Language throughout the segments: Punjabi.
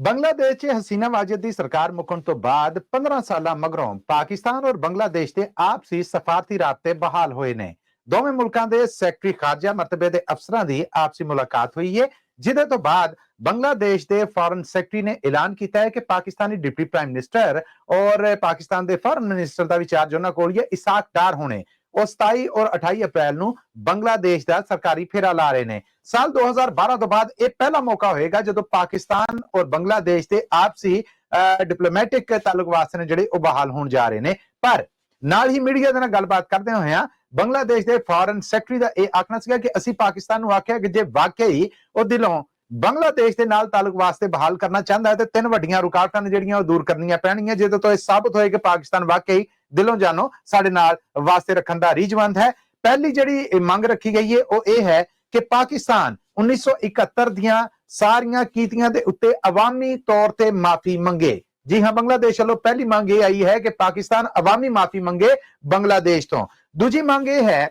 ਬੰਗਲਾਦੇਸ਼ 'ਚ ਹਸੀਨਾ ਵਾਜਦ ਦੀ ਸਰਕਾਰ ਮੁੱਕਣ ਤੋਂ ਬਾਅਦ 15 ਸਾਲਾਂ ਮਗਰੋਂ ਪਾਕਿਸਤਾਨ ਔਰ ਬੰਗਲਾਦੇਸ਼ ਦੇ ਆਪਸੀ ਸਫਾਰਤੀ ਰਾਬਤੇ ਬਹਾਲ ਹੋਏ ਨੇ। ਦੋਵੇਂ ਮੁਲਕਾਂ ਦੇ ਸੈਕਟਰੀ ਖਾਰਜਾ ਮਰਤਬੇ ਦੇ ਅਫਸਰਾਂ ਦੀ ਆਪਸੀ ਮੁਲਾਕਾਤ ਹੋਈ ਹੈ, ਜਿਹਦੇ ਤੋਂ ਬਾਅਦ ਬੰਗਲਾਦੇਸ਼ ਦੇ ਫੋਰਨ ਸੈਕਟਰੀ ਨੇ ਐਲਾਨ ਕੀਤਾ ਹੈ ਕਿ ਪਾਕਿਸਤਾਨੀ ਡਿਪਟੀ ਪ੍ਰਾਈਮ ਮਿਨਿਸਟਰ ਔਰ ਪਾਕਿਸਤਾਨ ਦੇ ਫੋਰਨ ਮਿਨਿਸਟਰ ਦਾ ਵੀ ਚਾਰਜ ਉਹਨਾਂ ਕੋਲ ਹੀ ਹੈ, ਇਸਾਕ ਡਾਰ ਹੋਣੇ। ਉਹ 27 ਔਰ 28 ਅਪ੍ਰੈਲ ਨੂੰ ਬੰਗਲਾਦੇਸ਼ ਦਾ ਸਰਕਾਰੀ ਫੇਰਾ ਲਾ ਰਹੇ ਨੇ। ਸਾਲ 2012 ਤੋਂ ਬਾਅਦ ਇਹ ਪਹਿਲਾ ਮੌਕਾ ਹੋਏਗਾ ਜਦੋਂ ਪਾਕਿਸਤਾਨ ਔਰ ਬੰਗਲਾਦੇਸ਼ ਦੇ ਆਪਸੀ ਡਿਪਲੋਮੈਟਿਕ ਤਾਲੁਕ ਵਾਸਤੇ ਨੇ ਜਿਹੜੇ ਉਹ ਬਹਾਲ ਹੋਣ ਜਾ ਰਹੇ ਨੇ। ਪਰ ਨਾਲ ਹੀ ਮੀਡੀਆ ਦੇ ਨਾਲ ਗੱਲਬਾਤ ਕਰਦੇ ਹੋਇਆ ਬੰਗਲਾਦੇਸ਼ ਦੇ ਫੋਰਨ ਸੈਕਟਰੀ ਦਾ ਇਹ ਆਖਣਾ ਸੀਗਾ ਕਿ ਅਸੀਂ ਪਾਕਿਸਤਾਨ ਨੂੰ ਆਖਿਆ ਕਿ ਜੇ ਵਾਕਈ ਉਹ ਦਿਲੋਂ ਬੰਗਲਾਦੇਸ਼ ਦੇ ਨਾਲ ਤਾਲੁਕ ਵਾਸਤੇ ਬਹਾਲ ਕਰਨਾ ਚਾਹੁੰਦਾ ਹੈ ਤੇ ਤਿੰਨ ਵੱਡੀਆਂ ਰੁਕਾਵਟਾਂ ਨੇ ਜਿਹੜੀਆਂ ਉਹ ਦੂਰ ਕਰਨੀਆਂ ਪੈਣਗੀਆਂ, ਜਿਹਦੇ ਤੋਂ ਇਹ ਸਾਬਤ ਹੋਏ ਕਿ ਪਾਕਿਸਤਾਨ ਵਾਕਈ ਦਿਲੋਂ ਜਾਨੋਂ ਸਾਡੇ ਨਾਲ ਵਾਸਤੇ ਰੱਖਣ ਦਾ ਰੀਝਵੰਦ ਹੈ। ਪਹਿਲੀ ਜਿਹੜੀ ਮੰਗ ਰੱਖੀ ਗਈ ਹੈ ਉਹ ਇਹ ਹੈ ਕਿ ਪਾਕਿਸਤਾਨ 1971 ਦੀਆਂ ਸਾਰੀਆਂ ਕੀਤੀਆਂ ਦੇ ਉੱਤੇ ਅਵਾਮੀ ਤੌਰ ਤੇ ਮਾਫੀ ਮੰਗੇ। ਜੀ ਹਾਂ, ਬੰਗਲਾਦੇਸ਼ ਵੱਲੋਂ ਪਹਿਲੀ ਮੰਗ ਇਹ ਆਈ ਹੈ ਕਿ ਪਾਕਿਸਤਾਨ ਅਵਾਮੀ ਮਾਫੀ ਮੰਗੇ ਬੰਗਲਾਦੇਸ਼ ਤੋਂ। ਦੂਜੀ ਮੰਗ ਇਹ ਹੈ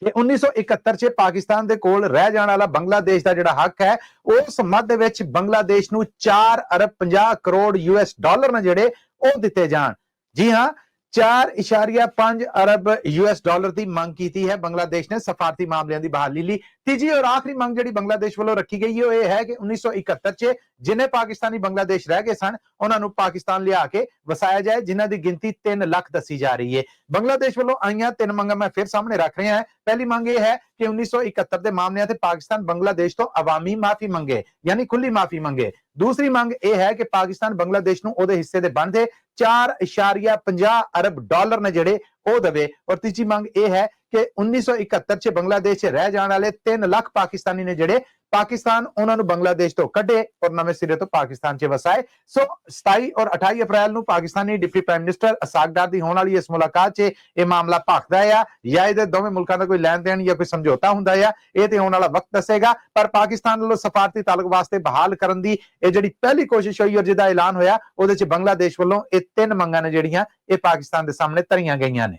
ਕਿ 1971 ਚ ਪਾਕਿਸਤਾਨ ਦੇ ਕੋਲ ਰਹਿ ਜਾਣ ਵਾਲਾ ਬੰਗਲਾਦੇਸ਼ ਦਾ ਜਿਹੜਾ ਹੱਕ ਹੈ ਉਸ ਮੱਧ ਦੇ ਵਿੱਚ ਬੰਗਲਾਦੇਸ਼ ਨੂੰ 4 ਅਰਬ 50 ਕਰੋੜ US ਡਾਲਰ ਨੇ ਜਿਹੜੇ ਉਹ ਦਿੱਤੇ ਜਾਣ। ਜੀ ਹਾਂ, 4.5 ਅਰਬ US ਡਾਲਰ ਦੀ ਮੰਗ ਕੀਤੀ ਹੈ ਬੰਗਲਾਦੇਸ਼ ਨੇ ਸਫਾਰਤੀ ਮਾਮਲਿਆਂ ਦੀ ਬਹਾਲੀ ਲਈ। ਤੀਜੀ ਔਰ ਆਖਰੀ ਮੰਗ ਜਿਹੜੀ ਬੰਗਲਾਦੇਸ਼ ਵੱਲੋਂ ਰੱਖੀ ਗਈ ਹੈ ਉਹ ਇਹ ਹੈ ਕਿ 1971 ਚ ਜਿੰਨੇ ਪਾਕਿਸਤਾਨੀ ਬੰਗਲਾਦੇਸ਼ ਰਹਿ ਗਏ ਸਨ ਉਹਨਾਂ ਨੂੰ ਪਾਕਿਸਤਾਨ ਲਿਆ ਕੇ ਵਸਾਇਆ ਜਾਏ, ਜਿਨ੍ਹਾਂ ਦੀ ਗਿਣਤੀ 3 ਲੱਖ ਦੱਸੀ ਜਾ ਰਹੀ ਹੈ। ਬੰਗਲਾਦੇਸ਼ ਵੱਲੋਂ ਆਈਆਂ 3 ਮੰਗਾਂ ਮੈਂ ਫਿਰ ਸਾਹਮਣੇ ਰੱਖ ਰਿਹਾ ਹਾਂ। ਪਹਿਲੀ ਮੰਗ ਇਹ ਹੈ ਕਿ 1971 ਦੇ ਮਾਮਲਿਆਂ ਤੇ ਪਾਕਿਸਤਾਨ ਬੰਗਲਾਦੇਸ਼ ਤੋਂ ਅਵਾਮੀ ਮਾਫੀ ਮੰਗੇ, ਯਾਨੀ ਖੁੱਲੀ ਮਾਫੀ ਮੰਗੇ। ਦੂਸਰੀ ਮੰਗ ਇਹ ਹੈ ਕਿ ਪਾਕਿਸਤਾਨ ਬੰਗਲਾਦੇਸ਼ ਨੂੰ ਉਹਦੇ ਹਿੱਸੇ ਦੇ ਬਣਦੇ 4.50 ਅਰਬ ਡਾਲਰ ਨੇ ਜਿਹੜੇ ਉਹ ਦੇਵੇ। ਔਰ ਤੀਜੀ ਮੰਗ ਇਹ ਹੈ ਕਿ 1971 ਚ ਬੰਗਲਾਦੇਸ਼ 'ਚ ਰਹਿ ਜਾਣ ਵਾਲੇ 3 ਲੱਖ ਪਾਕਿਸਤਾਨੀ ਨੇ ਜਿਹੜੇ ਪਾਕਿਸਤਾਨ ਉਹਨਾਂ ਨੂੰ ਬੰਗਲਾਦੇਸ਼ ਤੋਂ ਕੱਢੇ ਔਰ ਨਵੇਂ ਸਿਰੇ ਤੋਂ ਪਾਕਿਸਤਾਨ 'ਚ ਵਸਾਏ। ਸੋ 27 ਔਰ 28 ਅਪ੍ਰੈਲ ਨੂੰ Pakistani deputy prime minister Ishaq Dar ਦੀ ਹੋਣ ਵਾਲੀ ਇਸ ਮੁਲਾਕਾਤ 'ਚ ਇਹ ਮਾਮਲਾ ਭਖਦਾ ਆ ਜਾਂ ਇਹਦੇ ਦੋਵੇਂ ਮੁਲਕਾਂ ਦਾ ਕੋਈ ਲੈਣ ਦੇਣ ਜਾਂ ਕੋਈ ਸਮਝੌਤਾ ਹੁੰਦਾ ਆ, ਇਹ ਤੇ ਆਉਣ ਵਾਲਾ ਵਕਤ ਦੱਸੇਗਾ। ਪਰ ਪਾਕਿਸਤਾਨ ਵੱਲੋਂ ਸਫਾਰਤੀ ਤਾਲੁਕ ਵਾਸਤੇ ਬਹਾਲ ਕਰਨ ਦੀ ਇਹ ਜਿਹੜੀ ਪਹਿਲੀ ਕੋਸ਼ਿਸ਼ ਹੋਈ ਔਰ ਜਿਹਦਾ ਐਲਾਨ ਹੋਇਆ ਉਹਦੇ 'ਚ ਬੰਗਲਾਦੇਸ਼ ਵੱਲੋਂ ਇਹ 3 ਮੰਗਾਂ ਨੇ ਜਿਹੜੀਆਂ ਇਹ ਪਾਕਿਸਤਾਨ ਦੇ ਸਾਹਮਣੇ ਧਰੀਆਂ ਗਈਆਂ ਨੇ।